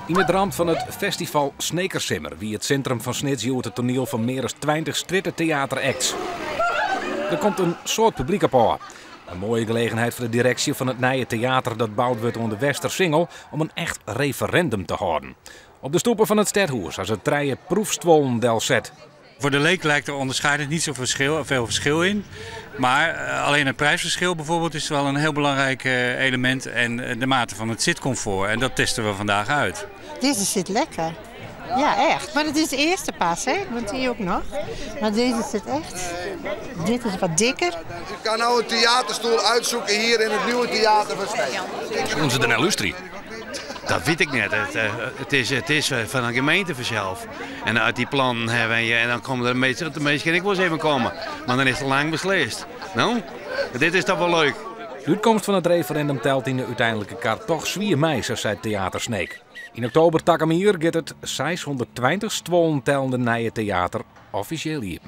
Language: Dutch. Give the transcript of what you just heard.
In het rand van het festival Snekersimmer, wie het centrum van Snitsjoe het toneel van meer dan 20 stritten-theater-acts. Er komt een soort publiek op aan. Een mooie gelegenheid voor de directie van het nieuwe theater dat bouwd wordt onder de Westersingel om een echt referendum te houden. Op de stoepen van het stadhuis als het treien proefstwollen del set. Voor de leek lijkt er onderscheidend niet zo veel verschil in. Maar alleen het prijsverschil bijvoorbeeld is wel een heel belangrijk element. En de mate van het zitcomfort. En dat testen we vandaag uit. Deze zit lekker. Ja, echt. Maar het is de eerste pas, hè? Want die ook nog. Maar deze zit echt. Dit is wat dikker. U kan nou een theaterstoel uitzoeken hier in het nieuwe theater van Snee. Doen ze de illustrie? Dat weet ik niet. Het is van een gemeente vanzelf. En uit die plannen hebben we en dan komen de meeste kan ik wel eens even komen. Maar dan is het lang beslist. Nou, dit is toch wel leuk. De uitkomst van het referendum telt in de uiteindelijke kaart toch 4 mei, zei Theater Sneek. In oktober Takamier gaat het 620 stwollen tellende nieuwe theater officieel hier.